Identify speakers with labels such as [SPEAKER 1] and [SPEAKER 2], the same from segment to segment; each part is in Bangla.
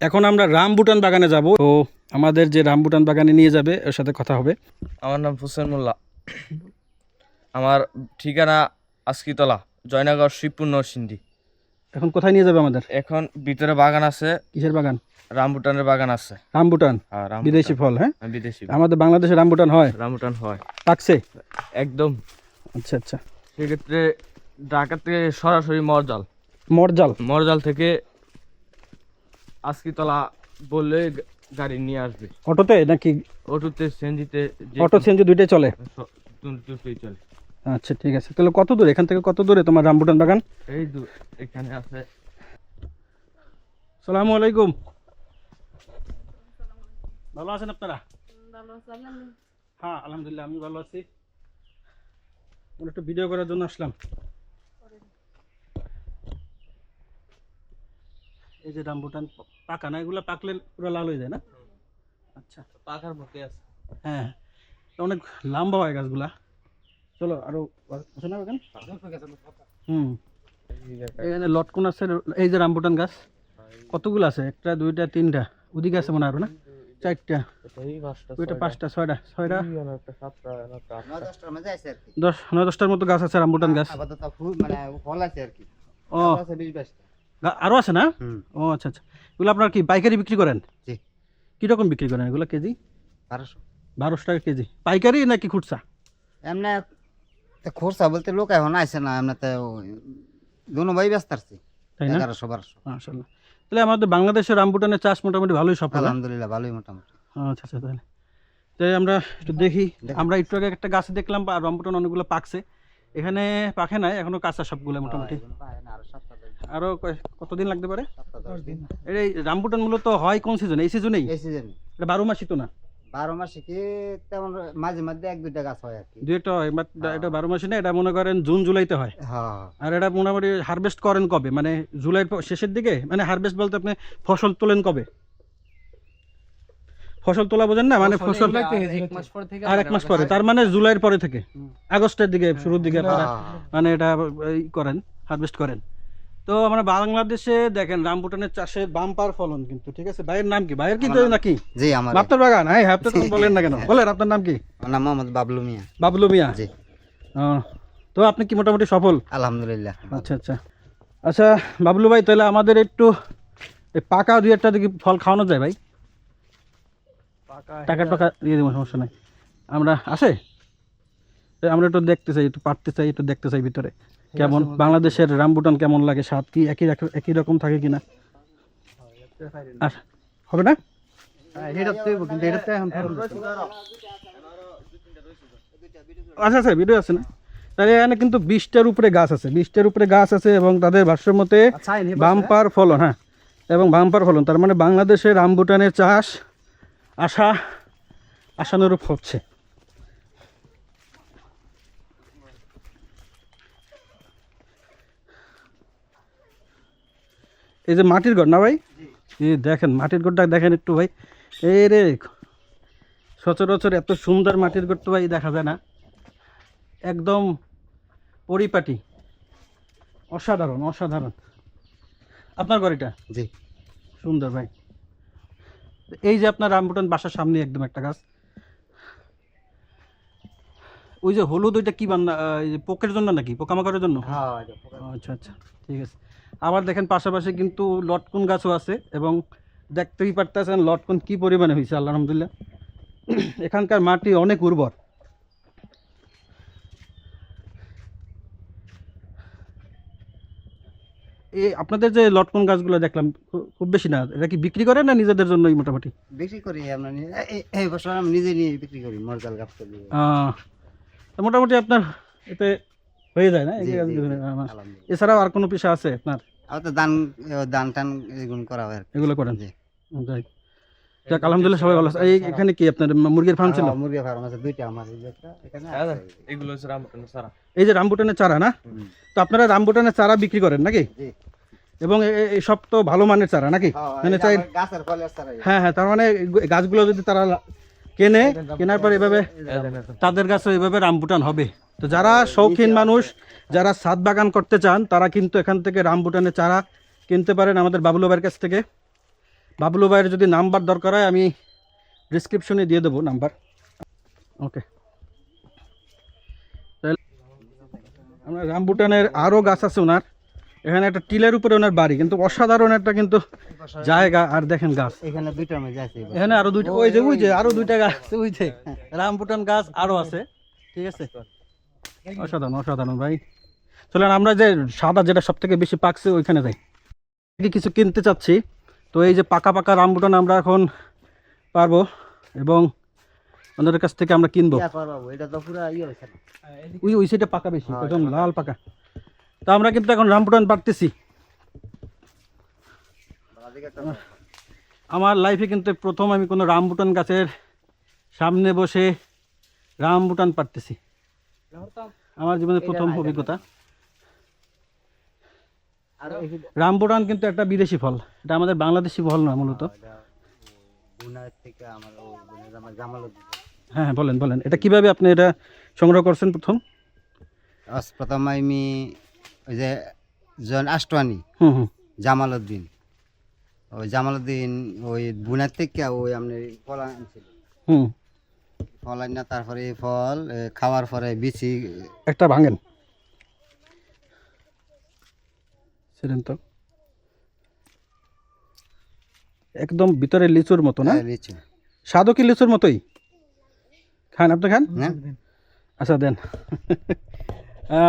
[SPEAKER 1] এখন আমরা রামবুটান বাগানে যাব, তো আমাদের যে রামবুটান বাগানে নিয়ে যাবে ওর সাথে কথা হবে।
[SPEAKER 2] আমার নাম হোসেন মোল্লা, আমার ঠিকানা আজকিতলা, জয়নগর, শিবপুর, নরসিংদী।
[SPEAKER 1] এখন কোথায় নিয়ে যাবে আমাদের?
[SPEAKER 2] এখন ভিতরে বাগান আছে।
[SPEAKER 1] কিসের বাগান?
[SPEAKER 2] রামবুটানের বাগান আছে।
[SPEAKER 1] রামবুটান,
[SPEAKER 2] হ্যাঁ, রামবুটান।
[SPEAKER 1] বিদেশি ফল। হ্যাঁ,
[SPEAKER 2] বিদেশি।
[SPEAKER 1] আমাদের বাংলাদেশে রামবুটান হয়?
[SPEAKER 2] রামবুটান হয়,
[SPEAKER 1] পাকছে
[SPEAKER 2] একদম।
[SPEAKER 1] আচ্ছা আচ্ছা।
[SPEAKER 2] সেক্ষেত্রে ঢাকা থেকে সরাসরি
[SPEAKER 1] মরজাল
[SPEAKER 2] মরজাল থেকে আজকিতলা বললে গাড়ি নিয়ে আসবে।
[SPEAKER 1] অটোতে নাকি?
[SPEAKER 2] অটোতে, সিএনজিতে,
[SPEAKER 1] অটো সিএনজি দুইটাই চলে?
[SPEAKER 2] দুটোই চলে।
[SPEAKER 1] আচ্ছা ঠিক আছে। তাহলে কত দূর এখান থেকে, কত দূরে তোমার রামবুটান বাগান?
[SPEAKER 2] এই এখানে আছে।
[SPEAKER 1] আসসালামু আলাইকুম। ভালো আছেন আপনারা? হ্যাঁ আলহামদুলিল্লাহ, আমি ভালো আছি। একটু ভিডিও করার জন্য আসলাম। এই যে রামবুটান পাকা না, এগুলো পাকলে পুরো লাল হয়ে যায় না? আচ্ছা,
[SPEAKER 2] পাখার মধ্যে আছে।
[SPEAKER 1] হ্যাঁ, অনেক লম্বা হয় গাছগুলা। চলো আরো আছে না বাগান? এখানে লটকন আছে। এই যে রামবুটান গাছ কতগুলো আছে? একটা, দুইটা, তিনটা, ওদিকে আছে মনে হয় আরো না? চারটা, দুইটা, পাঁচটা, ছয়টা, 9-10টার মতো গাছ আছে রামবুটান গাছ। ও, আরো আছে না? ও আচ্ছা আচ্ছা। এগুলো আপনার কি পাইকারি বিক্রি করেন? কিরকম বিক্রি করেন এগুলো? কেজি 1200 টাকা কেজি। পাইকারি নাকি খুচরা?
[SPEAKER 3] এমনি খরচা বলতে লোক এখন আইসে না, এমনিতে দুনো ভাই ব্যস্ত আছি।
[SPEAKER 1] তাই না?
[SPEAKER 3] 1100-1200।
[SPEAKER 1] মাশাআল্লাহ। তাহলে আমাদের বাংলাদেশের রামবুটানের চাষ মোটামুটি ভালোই সফল।
[SPEAKER 3] আলহামদুলিল্লাহ, ভালোই মোটামুটি।
[SPEAKER 1] আচ্ছা আচ্ছা। তাই আমরা একটু দেখি। আমরা একটু আগে একটা গাছ দেখলাম, রামবুটান অনেকগুলো পাকছে। এখানে পাকে নাই এখনো, কাঁচা সবগুলো মোটামুটি। আরো কতদিন লাগতে পারে? এই রামবুটান মূলত হয় কোন সিজনে? এই সিজনেই?
[SPEAKER 3] এই সিজনে।
[SPEAKER 1] এটা 12 মাসই তো না?
[SPEAKER 3] 12 মাসে কি তেমন, মাঝে মধ্যে 1-2টা গাছ হয় আর কি।
[SPEAKER 1] দুইটা হয়, এটা 12 মাসই না। এটা মনে করেন জুন জুলাইতে হয়।
[SPEAKER 3] হ্যাঁ।
[SPEAKER 1] আর এটা মোটামুটি হারভেস্ট করেন কবে? মানে জুলাইয়ের শেষের দিকে? মানে হারভেস্ট বলতে আপনি ফসল তোলেন কবে? ফসল তোলা বোঝেন না? মানে ফসল আর 1 মাস পরে, তার মানে জুলাইয়ের পরে থেকে আগস্টের দিকে, শুরুর দিকে আপনারা মানে এটা করেন, হারভেস্ট করেন। তো আমরা বাংলাদেশে দেখেন রামবুটানের চাষে বাম্পার ফলন কিন্তু। ঠিক আছে, ভাইয়ের নাম কি? ভাইয়ের কিন্তু নাকি
[SPEAKER 3] জি, আমার
[SPEAKER 1] আপনার বাগান? হ্যাঁ, আপনি তো বলেন না কেন? বলেন আপনার নাম কি?
[SPEAKER 3] আমার নাম মোহাম্মদ বাবলু মিয়া।
[SPEAKER 1] বাবলু মিয়া।
[SPEAKER 3] জি।
[SPEAKER 1] তো আপনি কি মোটামুটি সফল?
[SPEAKER 3] আলহামদুলিল্লাহ।
[SPEAKER 1] আচ্ছা আচ্ছা আচ্ছা। বাবলু ভাই, তাহলে আমাদের একটু এই পাকা 2-1টা দিকে ফল খাওয়ানো যায় ভাই? টাকা দিয়ে দেবো, সমস্যা নাই। আমরা আসে আমরা একটু দেখতে চাই, একটু পারতে চাই, একটু দেখতে চাই ভিতরে কেমন বাংলাদেশের রামবুটান কেমন লাগে, স্বাদ কি একই রকম থাকে কিনা। আর হবে না? আচ্ছা আচ্ছা, ভিডিও আছে না? তাহলে এখানে কিন্তু 20টার উপরে গাছ আছে, 20টার উপরে গাছ আছে এবং তাদের ভাষ্য মতে বাম্পার ফলন। হ্যাঁ, এবং বাম্পার ফলন, তার মানে বাংলাদেশে রামবুটানের চাষ আশানুরূপ হচ্ছে। এই যে মাটির ঘর না ভাই? এই দেখেন মাটির ঘরটা দেখেন একটু ভাই। এই রে, সচরাচর এত সুন্দর মাটির ঘর তো ভাই দেখা যায় না। একদম পরিপাটি, অসাধারণ অসাধারণ। আপনার ঘর এটা?
[SPEAKER 3] জি।
[SPEAKER 1] সুন্দর ভাই। এই যে আপনার রামবুটান বাসার সামনে একদম একটা গাছ। ওই যে হলুদ, ওইটা কি বান্না? পোকের জন্য নাকি, পোকামাকড়ের জন্য? আচ্ছা আচ্ছা, ঠিক আছে। আবার দেখেন পাশাপাশি কিন্তু লটকন গাছও আছে এবং দেখতেই পারতেছেন লটকন কি পরিমাণে হয়েছে। আল্লাহ আলহামদুলিল্লাহ, এখানকার মাটি অনেক উর্বর। আপনাদের যে লটকন গাছগুলো দেখলাম খুব বেশি না, এটা কি বিক্রি করেন না নিজেদের জন্যই? মোটামুটি
[SPEAKER 3] বিক্রি করি আমরা, এই বছর আমি নিজে নিয়ে বিক্রি করি মরজাল গাছ।
[SPEAKER 1] মোটামুটি আপনার এতে হয়ে যায় না? এছাড়াও আর কোনো পেশা আছে আপনার?
[SPEAKER 3] দান টান এগুলো করা হয়,
[SPEAKER 1] এগুলো করেন? যাক আলহামদুলিল্লাহ, সবাই ভালো আছে। এখানে কি আপনার মুরগির ফার্ম ছিল?
[SPEAKER 3] মুরগির ফার্ম আছে 2টা আমার।
[SPEAKER 2] এগুলো হচ্ছে রামবুটানের চারা।
[SPEAKER 1] এই যে রামবুটানের চারা না? তো আপনারা রামবুটানের চারা বিক্রি করেন নাকি? এবং এই সব তো ভালো মানের চারা নাকি? মানে চাই
[SPEAKER 3] গাছের ফলের চারা।
[SPEAKER 1] হ্যাঁ হ্যাঁ, তার মানে গাছগুলো যদি তারা কেনার পর এভাবে তাদের গাছে এভাবে রামবুটান হবে। তো যারা শৌখিন মানুষ, যারা ছাদ বাগান করতে চান, তারা কিন্তু এখান থেকে রামবুটানের চারা কিনতে পারেন আমাদের বাবলু ভাইয়ের কাছ থেকে। বাবলু ভাইয়ের যদি নাম্বার দরকার হয় আমি ডিসক্রিপশনে দিয়ে দেবো নাম্বার। ওকে, তাহলে আমরা রামবুটানের আরও গাছ আছে ওনার। এখানে একটা টিলের উপরে ওনার বাড়ি, কিন্তু অসাধারণ একটা কিন্তু জায়গা। আর দেখেন গাছ
[SPEAKER 3] এখানে দুইটার মধ্যে আছে
[SPEAKER 1] এখানে আরো দুইটা, ওই যে আরো দুইটা গাছ ওই যে রামবুটান গাছ আরো আছে। ঠিক আছে, অসাধারণ অসাধারণ ভাই। চলেন আমরা যে সাদা যেটা সব থেকে বেশি পাকছে ওইখানে যাই। কিছু কিনতে চাচ্ছি, তো এই যে পাকা পাকা রামবুটান আমরা এখন পারবো এবং ওনাদের কাছ থেকে আমরা কিনবো।
[SPEAKER 3] এটা তো পুরো ইয়ে হয়েছে
[SPEAKER 1] ওই সাইডে পাকা বেশি, একদম লাল পাকা। তো আমরা কিন্তু এখন রামবুটান পারতেছি। আমার লাইফে কিন্তু প্রথম আমি কোনো রামবুটান গাছের সামনে বসে রামবুটান পারতেছি, আমার জীবনের প্রথম অভিজ্ঞতা। রামবুটান কিন্তু একটা বিদেশি ফল, এটা আমাদের বাংলাদেশি ফল না মূলত। হ্যাঁ হ্যাঁ, বলেন বলেন, এটা কিভাবে আপনি এটা সংগ্রহ করছেন?
[SPEAKER 3] প্রথম আমি ওই যে জন আষ্টওয়ানি
[SPEAKER 1] হুম,
[SPEAKER 3] জামালউদ্দিন, ওই জামালউদ্দিন ওই বুনার থেকে ওই আপনার ফল আনছিল।
[SPEAKER 1] হুম,
[SPEAKER 3] ফল আন না, তারপরে এই ফল খাওয়ার পরে বিচি
[SPEAKER 1] একটা ভাঙেন সেদিন তো একদম ভিতরে লিচুর মতো না?
[SPEAKER 3] লিচু
[SPEAKER 1] স্বাদও কি লিচুর মতোই? খান, আপনি খান।
[SPEAKER 3] হ্যাঁ
[SPEAKER 1] আচ্ছা দেন।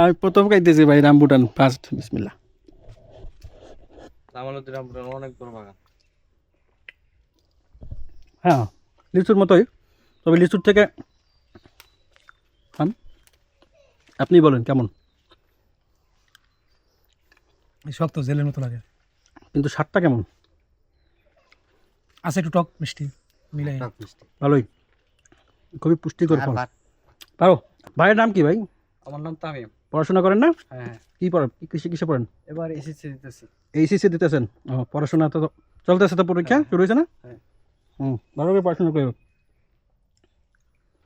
[SPEAKER 1] আমি প্রথম খাইতেছি ভাই রামবুটান, ফার্স্ট। বিসমিল্লাহ।
[SPEAKER 2] জামালউদ্দিন রামবুটান অনেক বড় বাগান।
[SPEAKER 1] হ্যাঁ, লিচুর মতোই, তবে লিচুর থেকে খান, আপনি বলেন কেমন?
[SPEAKER 4] শক্ত জেলের মতো লাগে,
[SPEAKER 1] কিন্তু স্বাদটা কেমন?
[SPEAKER 4] আছে একটু টক মিষ্টি মিলাই।
[SPEAKER 3] টক মিষ্টি।
[SPEAKER 1] ভালোই, খুবই পুষ্টিকর
[SPEAKER 3] আর
[SPEAKER 1] ফল।
[SPEAKER 3] ভাত
[SPEAKER 1] পারো। ভাইয়ের নাম কি ভাই?
[SPEAKER 2] আমার নাম তামিম।
[SPEAKER 1] পড়াশোনা করেন না?
[SPEAKER 2] হ্যাঁ,
[SPEAKER 1] কি পড়েন, কিসে পড়েন?
[SPEAKER 2] এবার এসএসসি দিতেছি।
[SPEAKER 1] এইচএসসি দিতেছেন? ও, পড়াশোনা তো চলতেছে, তো পরীক্ষা শুরু হয়েছে না?
[SPEAKER 2] হ্যাঁ।
[SPEAKER 1] ভালোভাবে পড়াশোনা করো।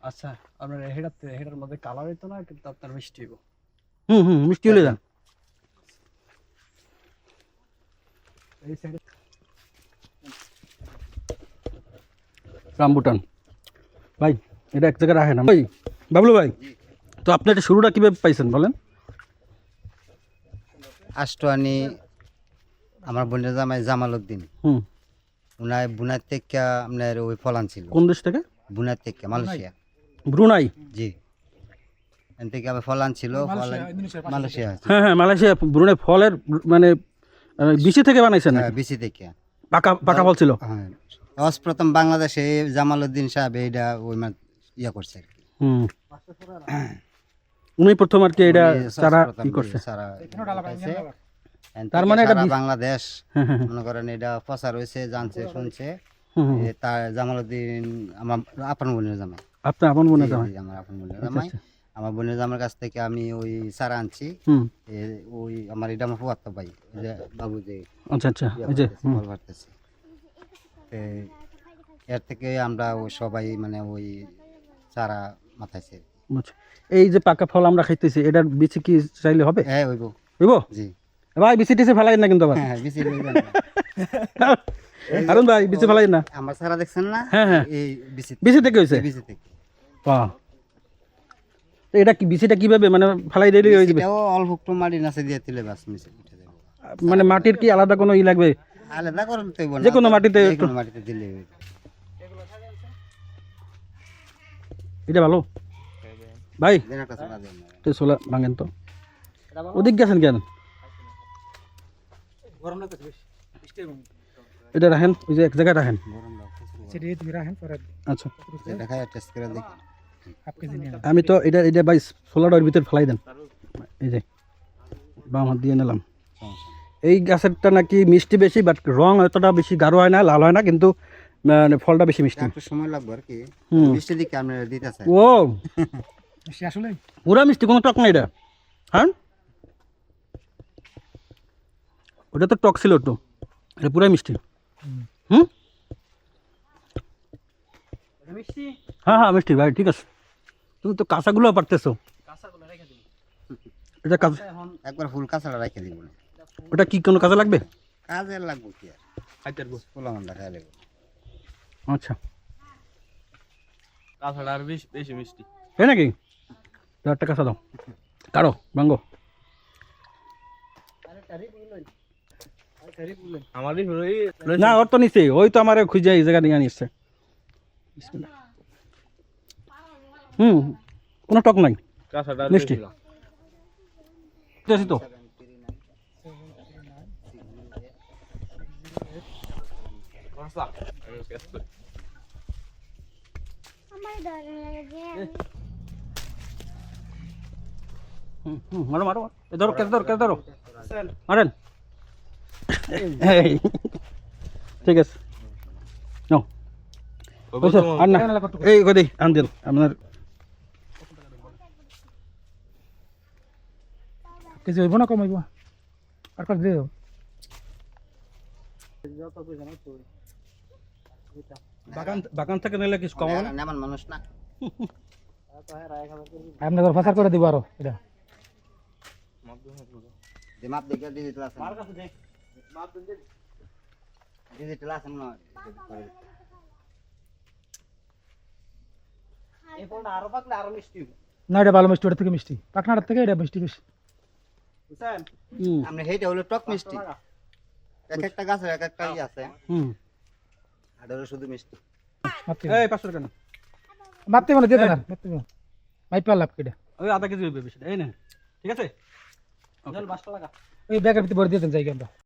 [SPEAKER 2] আচ্ছা, আপনার হেডার মধ্যে কালার হইতো না, কিন্তু আপনার মিষ্টি হইব।
[SPEAKER 1] হুম, মিষ্টি হলে যান।
[SPEAKER 2] এই সাইডে
[SPEAKER 1] রামবুটান ভাই, এটা এক জায়গায় রাখে না ভাই। বাবলু ভাই, তো আপনি এটা শুরুটা কিভাবে পাইছেন বলেন?
[SPEAKER 3] আষ্টওয়ানি আমার বোনের জামাই জামালউদ্দিন,
[SPEAKER 1] হুম,
[SPEAKER 3] উনার বুনার থেকে আপনার ওই ফল আনছিল।
[SPEAKER 1] কোন দেশ থেকে?
[SPEAKER 3] বুনার থেকে মালয়েশিয়া।
[SPEAKER 1] ব্রুনাই?
[SPEAKER 3] জি, এখান থেকে আবার ফল আনছিল। ফল মালয়েশিয়া
[SPEAKER 1] হ্যাঁ হ্যাঁ, মালয়েশিয়া। ব্রুনাই ফলের মানে বিচি থেকে বানাইছেন নাকি?
[SPEAKER 3] বিসি থেকে।
[SPEAKER 1] পাকা পাকা ফল ছিল?
[SPEAKER 3] হ্যাঁ, প্রথম বাংলাদেশে জামালউদ্দিন সাহেব এইটা ওই ইয়া করছে আর কি।
[SPEAKER 1] হুম, উনি প্রথম আর কি এটা
[SPEAKER 3] উনি
[SPEAKER 1] চারা
[SPEAKER 3] প্রথম
[SPEAKER 1] কি করছে?
[SPEAKER 3] চারা উঠাইছে। এখান
[SPEAKER 1] তার
[SPEAKER 3] থেকে
[SPEAKER 1] মানে এটা
[SPEAKER 3] সারা বাংলাদেশ
[SPEAKER 1] হ্যাঁ হ্যাঁ
[SPEAKER 3] মনে করেন এটা প্রচার হয়েছে, জানছে শুনছে।
[SPEAKER 1] হুম,
[SPEAKER 3] তার জামালউদ্দিন আমার আপন বোনের জামাই।
[SPEAKER 1] আপনি আপন বোনের
[SPEAKER 3] জি,
[SPEAKER 1] জামাই?
[SPEAKER 3] জি, আমার আপন বোনের
[SPEAKER 1] আচ্ছা,
[SPEAKER 3] জামাই।
[SPEAKER 1] আচ্ছা।
[SPEAKER 3] আমার বোনের জামার কাছ থেকে আমি ওই চারা আনছি।
[SPEAKER 1] হুম,
[SPEAKER 3] ওই আমার এটা আমার ফুয়াতো ভাই, ওই যে বাবু যে
[SPEAKER 1] আচ্ছা আচ্ছা,
[SPEAKER 3] ইয়া
[SPEAKER 1] এই যে
[SPEAKER 3] করতেছে, ফল ভরতেছে। এর থেকে আমরা ওই সবাই মানে ওই চারা মাথাইছে।
[SPEAKER 1] বুঝছি। এই যে পাকা ফল আমরা খাইতেছি, এটার বিচি কি চাইলে হবে?
[SPEAKER 3] হ্যাঁ হইব।
[SPEAKER 1] হইব?
[SPEAKER 3] জি,
[SPEAKER 1] ভাই বিচি টিচি ফেলাই না কিন্তু আবার।
[SPEAKER 3] হ্যাঁ বেশি লই যান না।
[SPEAKER 1] কারণ ভাই বিচি ফেলাই না।
[SPEAKER 3] আমার চারা দেখছেন না?
[SPEAKER 1] হ্যাঁ, হ্যাঁ।
[SPEAKER 3] এই বিচি
[SPEAKER 1] বিচি থেকে হয়েছে?
[SPEAKER 3] বিচি থেকে।
[SPEAKER 1] বাহ, তো এটা কি বিচিটা কিভাবে মানে ফেলাই দিলেই হয়ে যাবে?
[SPEAKER 3] এটাও অল্প একটু মাটি নাচে দিয়ে দিলে বাস মিশে উঠে যাবে।
[SPEAKER 1] মানে মাটির কি আলাদা কোনো ই লাগবে?
[SPEAKER 3] আলাদা করুন তো হইব না।
[SPEAKER 1] যে কোনো মাটিতে
[SPEAKER 3] যে
[SPEAKER 1] একটু-
[SPEAKER 3] কোনো মাটিতে দিলে হইব।
[SPEAKER 1] এটা ভালো ভাই।
[SPEAKER 3] দেন একটা চারা দেন না।
[SPEAKER 1] তো সোলা ভাঙেন তো, ওদিক গেছেন কেন? এটা রাখেন, ওই যে এক জায়গায় রাখেন।
[SPEAKER 3] গরম লাগতেছে।
[SPEAKER 4] সেটা তুমি রাখেন পরে
[SPEAKER 1] আচ্ছা,
[SPEAKER 3] এটা খাই টেস্ট করে দেখি।
[SPEAKER 4] হাফ কেজি নিয়ে
[SPEAKER 1] আমি তো এটা ভাই সোলার ভিতরে ফেলাই দেন। এই যে বাম হাত দিয়ে নিলাম।
[SPEAKER 3] সমস্যা নেই।
[SPEAKER 1] এই গাছেরটা নাকি মিষ্টি বেশি, বাট রং অতটা বেশি গাঢ় হয় না, লাল হয় না, কিন্তু মানে ফলটা বেশি মিষ্টি।
[SPEAKER 3] একটু সময় লাগবে আর কি।
[SPEAKER 1] হুম।
[SPEAKER 3] মিষ্টি দিকে আমরা দিতে চাই।
[SPEAKER 1] ও
[SPEAKER 4] সে আসলে
[SPEAKER 1] পুরা মিষ্টি, কোনো টক নাই এটা। হ্যাঁ, ওটা তো টক ছিল একটু, এটা পুরাই মিষ্টি। হুম, হ্যাঁ হ্যাঁ মিষ্টি ভাই, ঠিক আছে। তুমি তো কাঁচাগুলো পারতেছো। এটা কাজ,
[SPEAKER 3] একবার ফুল কাঁচাটা রেখে দিব না।
[SPEAKER 1] ওটা কি কোনো কাজে লাগবে?
[SPEAKER 3] কাজে লাগবো কি আর, পোলা ঘন্টা খাই লাগবে।
[SPEAKER 1] আচ্ছা,
[SPEAKER 2] কাঁচাটা আর বেশি মিষ্টি।
[SPEAKER 1] এই নাকি? দাও একটা কাঁচা দাও, কারো ভাঙ্গো।
[SPEAKER 2] আমারই হলো এই
[SPEAKER 1] না ওর তো নিচে, ওই তো আমার খুঁজে এই জায়গা নিয়ে আনিসছে। কোনো টক নাই,
[SPEAKER 2] কাঁচাটা
[SPEAKER 1] মিষ্টি। দেখছি তো মারো মারো, এ ধরো কেটে ধরো, কেটে ধরো, মারেন। এই, ঠিক আছে নাও। বুঝছো? আর না এই কদি আন দেন আপনার।
[SPEAKER 4] কেজি হইব না কম হইব? আর কাজ দিও।
[SPEAKER 1] বাগান থেকে নিলে কিছু কমাবো না।
[SPEAKER 3] এমন মানুষ না,
[SPEAKER 4] আপনি ঘর ফাসার করে দিব আরো এটা।
[SPEAKER 3] যে মাপ দেখে ডিজিটাল আছে, ডিজিটাল আছে মনে হয়।
[SPEAKER 4] না এটা ভালো মিষ্টি, ওটা থেকে মিষ্টি, পাকনাটার থেকে এটা মিষ্টি বেশি।
[SPEAKER 3] আমরা সেইটা হলো টক মিষ্টি, এক একটা গাছের এক একটা ইয়ে আছে, আর হলো শুধু মিষ্টি।
[SPEAKER 4] মাপতে
[SPEAKER 1] এই 500 টাকা না,
[SPEAKER 4] মাপতে মানে দিয়ে দেন আর মাপতে মাইপ পারলাম কেটা।
[SPEAKER 1] ওই আধা কেজি হইবে বেশি, এই নেন, ঠিক আছে।
[SPEAKER 4] ওই ব্যাগের ভিতরে ভরে দিয়ে দেন জায়গা আমরা।